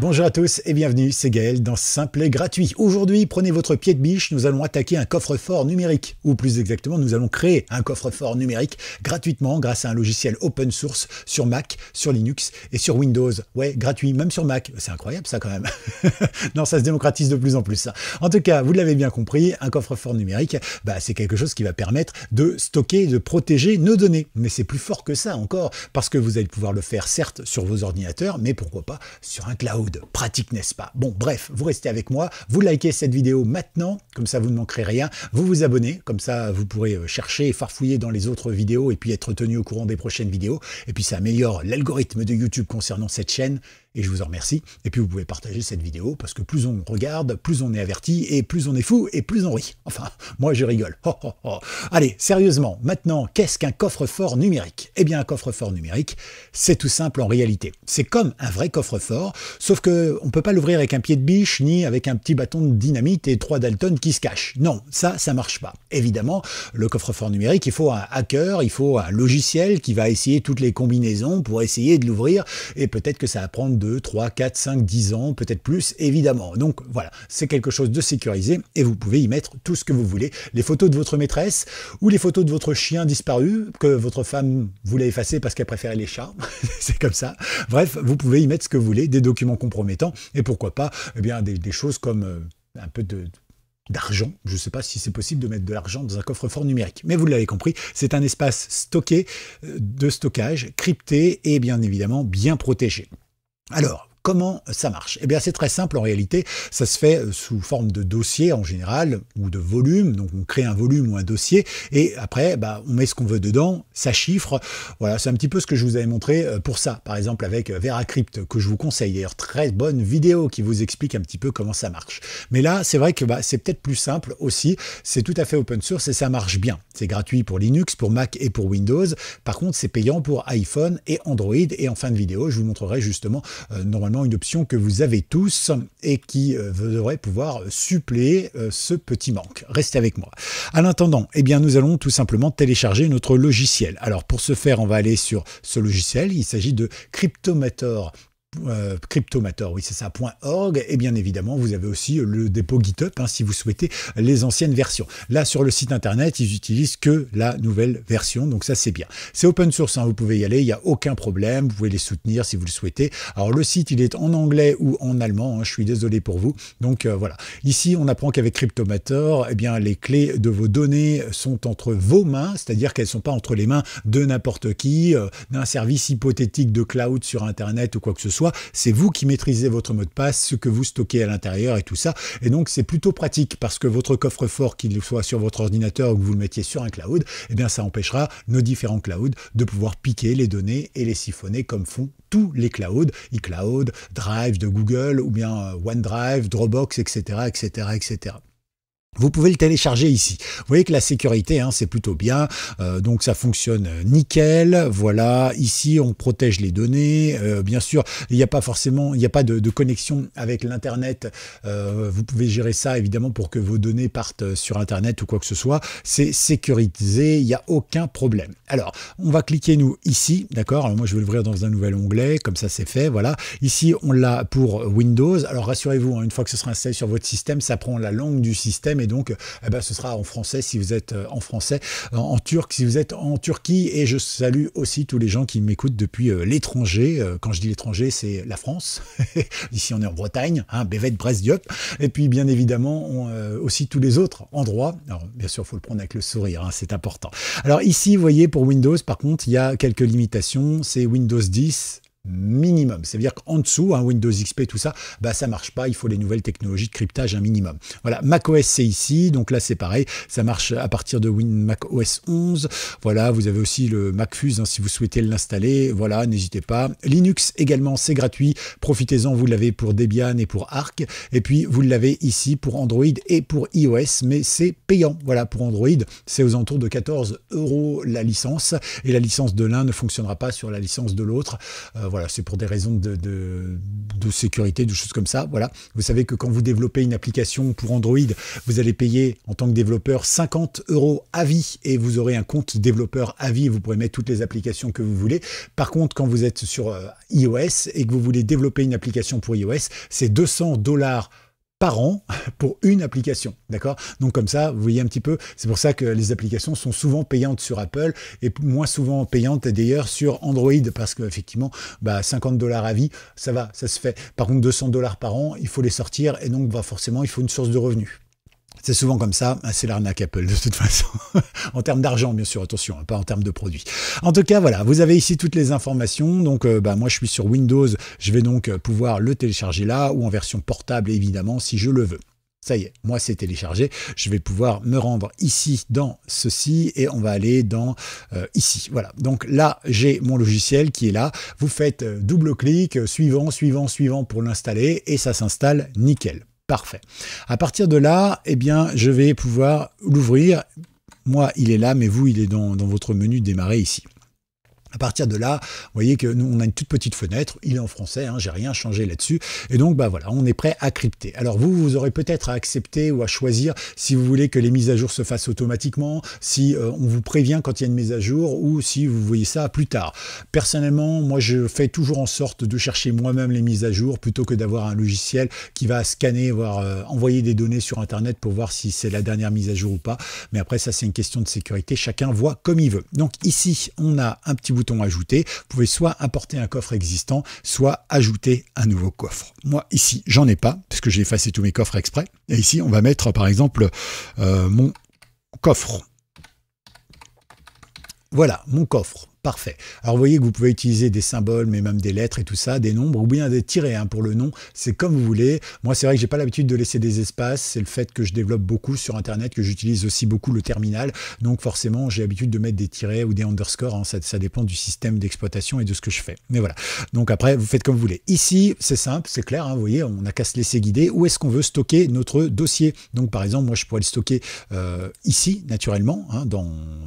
Bonjour à tous et bienvenue, c'est Gaël dans Simple et Gratuit. Aujourd'hui, prenez votre pied de biche, nous allons attaquer un coffre-fort numérique. Ou plus exactement, nous allons créer un coffre-fort numérique gratuitement grâce à un logiciel open source sur Mac, sur Linux et sur Windows. Ouais, gratuit, même sur Mac. C'est incroyable ça quand même. Non, ça se démocratise de plus en plus. En tout cas, vous l'avez bien compris, un coffre-fort numérique, c'est quelque chose qui va permettre de stocker et de protéger nos données. Mais c'est plus fort que ça encore, parce que vous allez pouvoir le faire certes sur vos ordinateurs, mais pourquoi pas sur un cloud. Pratique, n'est-ce pas? Bon, bref, vous restez avec moi, vous likez cette vidéo maintenant, comme ça vous ne manquerez rien, vous vous abonnez, comme ça vous pourrez chercher et farfouiller dans les autres vidéos et puis être tenu au courant des prochaines vidéos, et puis ça améliore l'algorithme de YouTube concernant cette chaîne, et je vous en remercie. Et puis vous pouvez partager cette vidéo, parce que plus on regarde, plus on est averti, et plus on est fou, et plus on rit. Enfin, moi je rigole. Ho, ho, ho. Allez, sérieusement, maintenant, qu'est-ce qu'un coffre-fort numérique? Eh bien, un coffre-fort numérique, c'est tout simple en réalité. C'est comme un vrai coffre-fort, sauf qu'on ne peut pas l'ouvrir avec un pied de biche, ni avec un petit bâton de dynamite et 3 Dalton qui se cachent. Non, ça marche pas. Évidemment, le coffre-fort numérique, il faut un hacker, il faut un logiciel qui va essayer toutes les combinaisons pour essayer de l'ouvrir, et peut-être que ça va prendre 2, 3, 4, 5, 10 ans, peut-être plus, évidemment. Donc voilà, c'est quelque chose de sécurisé et vous pouvez y mettre tout ce que vous voulez. Les photos de votre maîtresse ou les photos de votre chien disparu, que votre femme voulait effacer parce qu'elle préférait les chats. C'est comme ça. Bref, vous pouvez y mettre ce que vous voulez, des documents compromettants et pourquoi pas des choses comme un peu d'argent. Je ne sais pas si c'est possible de mettre de l'argent dans un coffre-fort numérique. Mais vous l'avez compris, c'est un espace stocké, de stockage, crypté et bien évidemment bien protégé. Alors, comment ça marche? Eh bien, c'est très simple en réalité. Ça se fait sous forme de dossier en général, ou de volume. Donc, on crée un volume ou un dossier, et après, on met ce qu'on veut dedans, ça chiffre. Voilà, c'est un petit peu ce que je vous avais montré pour ça. Par exemple, avec VeraCrypt, que je vous conseille. D'ailleurs, très bonne vidéo qui vous explique un petit peu comment ça marche. Mais là, c'est vrai que c'est peut-être plus simple aussi. C'est tout à fait open source et ça marche bien. C'est gratuit pour Linux, pour Mac et pour Windows. Par contre, c'est payant pour iPhone et Android. Et en fin de vidéo, je vous montrerai justement normalement une option que vous avez tous et qui devrait pouvoir suppléer ce petit manque. Restez avec moi. En attendant, nous allons tout simplement télécharger notre logiciel. Alors pour ce faire, on va aller sur ce logiciel. Il s'agit de Cryptomator. Cryptomator, oui c'est ça, .org, et bien évidemment vous avez aussi le dépôt GitHub si vous souhaitez les anciennes versions. Là sur le site internet ils utilisent que la nouvelle version, donc ça c'est bien. C'est open source, vous pouvez y aller, il n'y a aucun problème, vous pouvez les soutenir si vous le souhaitez. Alors le site il est en anglais ou en allemand, je suis désolé pour vous, donc voilà. Ici on apprend qu'avec Cryptomator, les clés de vos données sont entre vos mains, c'est-à-dire qu'elles ne sont pas entre les mains de n'importe qui, d'un service hypothétique de cloud sur internet ou quoi que ce soit. C'est vous qui maîtrisez votre mot de passe, ce que vous stockez à l'intérieur et tout ça. Et donc, c'est plutôt pratique parce que votre coffre-fort, qu'il soit sur votre ordinateur ou que vous le mettiez sur un cloud, ça empêchera nos différents clouds de pouvoir piquer les données et les siphonner comme font tous les clouds, iCloud, Drive de Google ou bien OneDrive, Dropbox, etc., etc., etc. Vous pouvez le télécharger ici. Vous voyez que la sécurité, c'est plutôt bien. Donc ça fonctionne nickel. Voilà, ici on protège les données. Bien sûr, il n'y a pas de connexion avec l'internet. Vous pouvez gérer ça évidemment pour que vos données partent sur internet ou quoi que ce soit. C'est sécurisé, il n'y a aucun problème. Alors, on va cliquer nous ici, d'accord? Alors moi je vais l'ouvrir dans un nouvel onglet, comme ça c'est fait. Voilà. Ici on l'a pour Windows. Alors rassurez-vous, une fois que ce sera installé sur votre système, ça prend la langue du système. Et donc, ce sera en français si vous êtes en français, en turc si vous êtes en Turquie. Et je salue aussi tous les gens qui m'écoutent depuis l'étranger. Quand je dis l'étranger, c'est la France. Ici, on est en Bretagne, Bévet, Brest, Diop. Et puis, bien évidemment, aussi tous les autres endroits. Alors, bien sûr, il faut le prendre avec le sourire, c'est important. Alors ici, vous voyez, pour Windows, par contre, il y a quelques limitations. C'est Windows 10. Minimum, c'est-à-dire qu'en dessous, Windows XP, tout ça, ça marche pas, il faut les nouvelles technologies de cryptage un minimum. Voilà, macOS c'est ici, donc là c'est pareil, ça marche à partir de macOS 11, voilà, vous avez aussi le MacFuse si vous souhaitez l'installer, voilà, n'hésitez pas. Linux également, c'est gratuit, profitez-en, vous l'avez pour Debian et pour Arc, et puis vous l'avez ici pour Android et pour iOS, mais c'est payant, voilà, pour Android, c'est aux alentours de 14 € la licence, et la licence de l'un ne fonctionnera pas sur la licence de l'autre, voilà, c'est pour des raisons de sécurité, de choses comme ça. Voilà. Vous savez que quand vous développez une application pour Android, vous allez payer en tant que développeur 50 € à vie et vous aurez un compte développeur à vie. Vous pourrez mettre toutes les applications que vous voulez. Par contre, quand vous êtes sur iOS et que vous voulez développer une application pour iOS, c'est 200 $ par an pour une application, d'accord? Donc comme ça, vous voyez un petit peu, c'est pour ça que les applications sont souvent payantes sur Apple et moins souvent payantes d'ailleurs sur Android, parce qu'effectivement, 50 $ à vie, ça va, ça se fait. Par contre, 200 $ par an, il faut les sortir et donc forcément, il faut une source de revenus. C'est souvent comme ça, c'est l'arnaque Apple de toute façon. En termes d'argent, bien sûr, attention, pas en termes de produits. En tout cas, voilà, vous avez ici toutes les informations. Donc, moi, je suis sur Windows. Je vais donc pouvoir le télécharger là, ou en version portable, évidemment, si je le veux. Ça y est, moi, c'est téléchargé. Je vais pouvoir me rendre ici dans ceci et on va aller dans ici. Voilà, donc là, j'ai mon logiciel qui est là. Vous faites double-clic, suivant, suivant, suivant pour l'installer et ça s'installe nickel. Parfait. À partir de là, eh bien, je vais pouvoir l'ouvrir. Moi, il est là, mais vous, il est dans votre menu démarrer ici. À partir de là, vous voyez que nous, on a une toute petite fenêtre, il est en français, hein, j'ai rien changé là-dessus, et donc voilà, on est prêt à crypter. Alors vous aurez peut-être à accepter ou à choisir si vous voulez que les mises à jour se fassent automatiquement, si on vous prévient quand il y a une mise à jour, ou si vous voyez ça plus tard. Personnellement, moi je fais toujours en sorte de chercher moi-même les mises à jour, plutôt que d'avoir un logiciel qui va scanner, voire envoyer des données sur Internet pour voir si c'est la dernière mise à jour ou pas. Mais après, ça c'est une question de sécurité, chacun voit comme il veut. Donc ici, on a un petit bouton ajouter, vous pouvez soit importer un coffre existant, soit ajouter un nouveau coffre. Moi ici j'en ai pas, parce que j'ai effacé tous mes coffres exprès, et ici on va mettre par exemple mon coffre. Voilà, mon coffre. Parfait. Alors vous voyez que vous pouvez utiliser des symboles, mais même des lettres et tout ça, des nombres, ou bien des tirets pour le nom, c'est comme vous voulez. Moi c'est vrai que j'ai pas l'habitude de laisser des espaces, c'est le fait que je développe beaucoup sur Internet, que j'utilise aussi beaucoup le terminal, donc forcément j'ai l'habitude de mettre des tirets ou des underscores, hein. Ça dépend du système d'exploitation et de ce que je fais. Mais voilà, donc après vous faites comme vous voulez. Ici c'est simple, c'est clair, hein, vous voyez, on n'a qu'à se laisser guider. Où est-ce qu'on veut stocker notre dossier? Donc par exemple, moi je pourrais le stocker ici, naturellement, hein, dans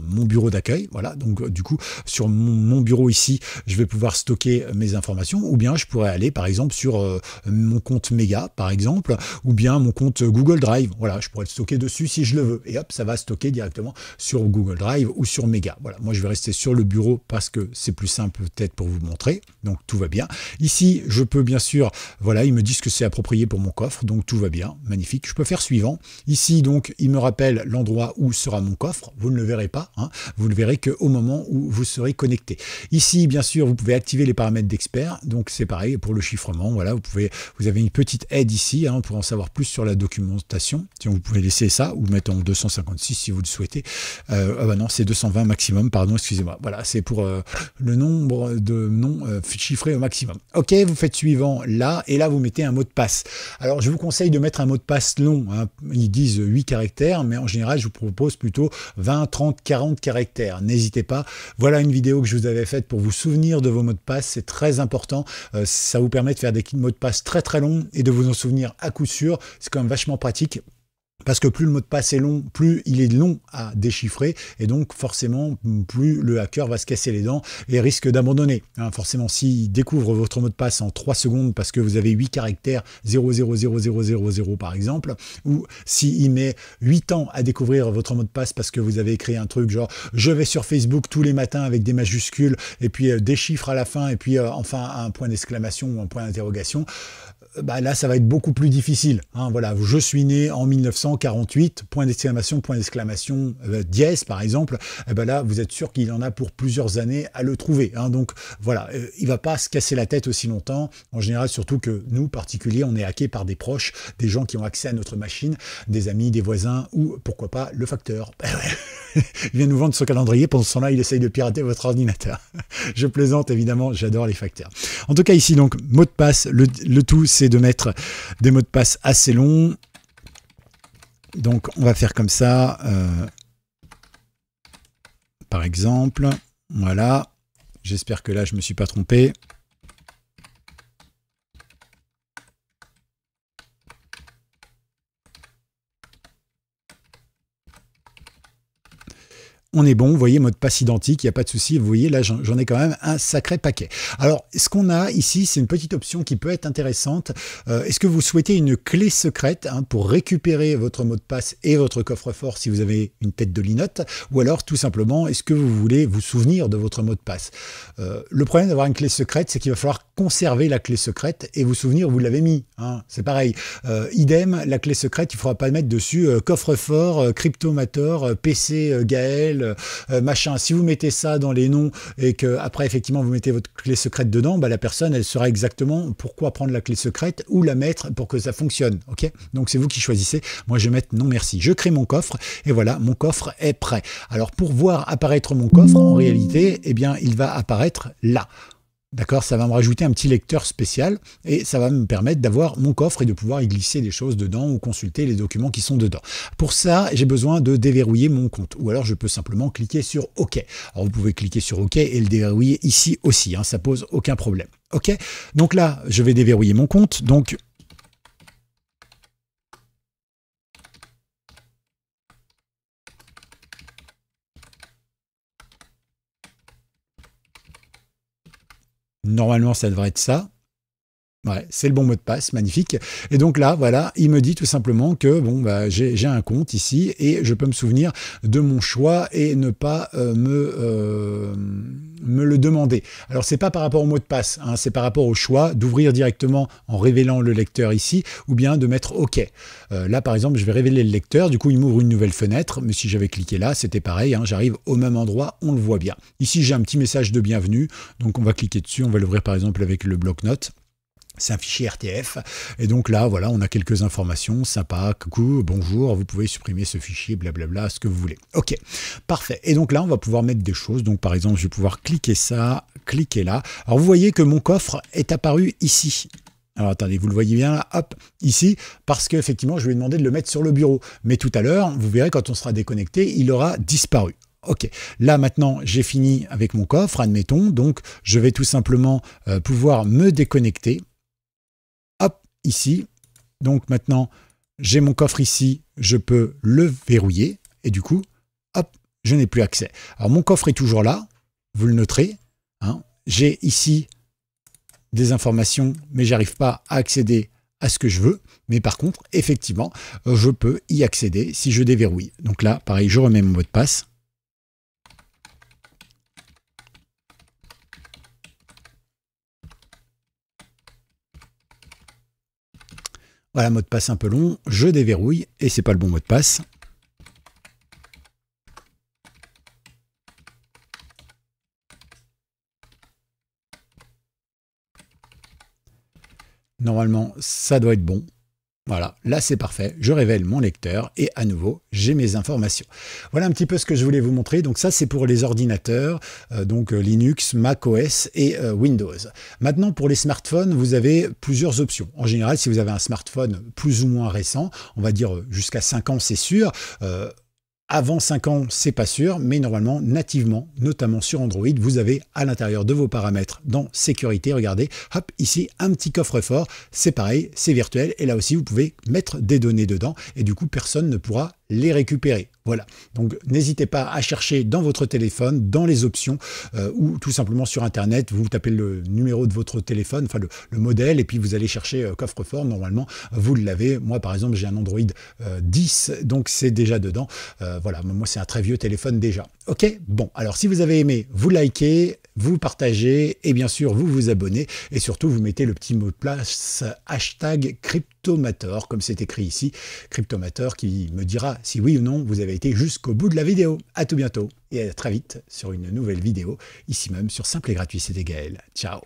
mon bureau d'accueil, voilà, donc du coup sur mon bureau ici, je vais pouvoir stocker mes informations, ou bien je pourrais aller par exemple sur mon compte Mega par exemple, ou bien mon compte Google Drive. Voilà, je pourrais le stocker dessus si je le veux, et hop, ça va stocker directement sur Google Drive ou sur Mega. Voilà, moi je vais rester sur le bureau parce que c'est plus simple peut-être pour vous montrer, donc tout va bien. Ici, je peux bien sûr, voilà, ils me disent que c'est approprié pour mon coffre, donc tout va bien, magnifique. Je peux faire suivant. Ici, donc, il me rappelle l'endroit où sera mon coffre. Vous ne le verrez pas, hein. Vous le verrez qu'au moment où vous serez connecté. Ici, bien sûr, vous pouvez activer les paramètres d'expert. Donc, c'est pareil pour le chiffrement. Voilà, vous avez une petite aide ici, hein, pour en savoir plus sur la documentation. Sinon, vous pouvez laisser ça ou mettre en 256 si vous le souhaitez. Non, c'est 220 maximum, pardon, excusez-moi. Voilà, c'est pour le nombre de noms chiffrés au maximum. Ok, vous faites suivant là, et là, vous mettez un mot de passe. Alors, je vous conseille de mettre un mot de passe long, hein. Ils disent 8 caractères, mais en général, je vous propose plutôt 20, 30, 40 caractères. N'hésitez pas. Voilà une vidéo que je vous avais faite pour vous souvenir de vos mots de passe. C'est très important. Ça vous permet de faire des mots de passe très très longs et de vous en souvenir à coup sûr. C'est quand même vachement pratique. Parce que plus le mot de passe est long, plus il est long à déchiffrer, et donc forcément, plus le hacker va se casser les dents et risque d'abandonner. Hein, forcément, s'il découvre votre mot de passe en 3 secondes parce que vous avez 8 caractères 000000 par exemple, ou s'il met 8 ans à découvrir votre mot de passe parce que vous avez écrit un truc genre « je vais sur Facebook tous les matins avec des majuscules » et puis des chiffres à la fin et puis enfin un point d'exclamation ou un point d'interrogation, là, ça va être beaucoup plus difficile. Hein, voilà, je suis né en 1948, point d'exclamation, dièse, par exemple. Là, vous êtes sûr qu'il en a pour plusieurs années à le trouver. Hein, donc, voilà, il va pas se casser la tête aussi longtemps. En général, surtout que nous, particuliers, on est hackés par des proches, des gens qui ont accès à notre machine, des amis, des voisins, ou pourquoi pas le facteur. Il vient nous vendre son calendrier, pendant ce temps-là, il essaye de pirater votre ordinateur. Je plaisante, évidemment, j'adore les facteurs. En tout cas, ici, donc, mot de passe, le tout, c'est de mettre des mots de passe assez longs. Donc, on va faire comme ça. Par exemple, voilà. J'espère que là, je ne me suis pas trompé. on est bon, vous voyez, mot de passe identique, il n'y a pas de souci, vous voyez, là j'en ai quand même un sacré paquet. Alors, ce qu'on a ici, c'est une petite option qui peut être intéressante. Est-ce que vous souhaitez une clé secrète pour récupérer votre mot de passe et votre coffre-fort si vous avez une tête de linotte, ou alors tout simplement, est-ce que vous voulez vous souvenir de votre mot de passe? Le problème d'avoir une clé secrète, c'est qu'il va falloir conserver la clé secrète et vous souvenir où vous l'avez mis. C'est pareil. Idem, la clé secrète, il ne faudra pas mettre dessus coffre-fort, Cryptomator, PC Gaël, machin. Si vous mettez ça dans les noms et que après effectivement vous mettez votre clé secrète dedans, la personne elle saura exactement pourquoi prendre la clé secrète ou la mettre pour que ça fonctionne. Ok, donc c'est vous qui choisissez. Moi je vais mettre non merci. Je crée mon coffre et voilà, mon coffre est prêt. Alors pour voir apparaître mon coffre, en réalité, eh bien il va apparaître là. D'accord, ça va me rajouter un petit lecteur spécial et ça va me permettre d'avoir mon coffre et de pouvoir y glisser des choses dedans ou consulter les documents qui sont dedans. Pour ça, j'ai besoin de déverrouiller mon compte ou alors je peux simplement cliquer sur OK. Alors vous pouvez cliquer sur OK et le déverrouiller ici aussi, ça pose aucun problème. OK, donc là, je vais déverrouiller mon compte. Donc normalement, ça devrait être ça. Ouais, c'est le bon mot de passe, magnifique. Et donc là, voilà, il me dit tout simplement que bon, j'ai un compte ici et je peux me souvenir de mon choix et ne pas me le demander. Alors, c'est pas par rapport au mot de passe, c'est par rapport au choix d'ouvrir directement en révélant le lecteur ici ou bien de mettre OK. Là, par exemple, je vais révéler le lecteur, du coup, il m'ouvre une nouvelle fenêtre, mais si j'avais cliqué là, c'était pareil, j'arrive au même endroit, on le voit bien. Ici, j'ai un petit message de bienvenue, donc on va cliquer dessus, on va l'ouvrir par exemple avec le bloc-notes. C'est un fichier RTF. Et donc là, voilà, on a quelques informations. Sympa, coucou, bonjour, vous pouvez supprimer ce fichier, blablabla, ce que vous voulez. OK, parfait. Et donc là, on va pouvoir mettre des choses. Donc par exemple, je vais pouvoir cliquer ça, cliquer là. Alors vous voyez que mon coffre est apparu ici. Alors attendez, vous le voyez bien là, hop, ici, parce qu'effectivement, je lui ai demandé de le mettre sur le bureau. Mais tout à l'heure, vous verrez, quand on sera déconnecté, il aura disparu. Ok, là maintenant j'ai fini avec mon coffre, admettons, donc je vais tout simplement pouvoir me déconnecter. Hop, ici. Donc maintenant, j'ai mon coffre ici, je peux le verrouiller et du coup, hop, je n'ai plus accès. Alors mon coffre est toujours là, vous le noterez. J'ai ici des informations, mais j'arrive pas à accéder à ce que je veux. Mais par contre, effectivement, je peux y accéder si je déverrouille. Donc là, pareil, je remets mon mot de passe. Voilà, mot de passe un peu long, je déverrouille et c'est pas le bon mot de passe. Normalement, ça doit être bon. Voilà, là c'est parfait, je révèle mon lecteur et à nouveau, j'ai mes informations. Voilà un petit peu ce que je voulais vous montrer. Donc ça, c'est pour les ordinateurs, donc Linux, Mac OS et Windows. Maintenant, pour les smartphones, vous avez plusieurs options. En général, si vous avez un smartphone plus ou moins récent, on va dire jusqu'à 5 ans, c'est sûr. Avant 5 ans, c'est pas sûr, mais normalement, nativement, notamment sur Android, vous avez à l'intérieur de vos paramètres dans sécurité, regardez, hop, ici, un petit coffre-fort, c'est pareil, c'est virtuel, et là aussi, vous pouvez mettre des données dedans, et du coup, personne ne pourra les récupérer. Voilà, donc n'hésitez pas à chercher dans votre téléphone, dans les options, ou tout simplement sur Internet, vous tapez le numéro de votre téléphone, enfin le modèle, et puis vous allez chercher coffre-fort, normalement, vous l'avez. Moi, par exemple, j'ai un Android 10, donc c'est déjà dedans. Voilà, moi, c'est un très vieux téléphone déjà. Ok, bon, alors si vous avez aimé, vous likez, vous partagez, et bien sûr, vous vous abonnez, et surtout, vous mettez le petit mot de passe hashtag Cryptomator, comme c'est écrit ici, Cryptomator, qui me dira si oui ou non vous avez été jusqu'au bout de la vidéo. À tout bientôt et à très vite sur une nouvelle vidéo, ici même sur Simple et Gratuit, c'était Gaël. Ciao.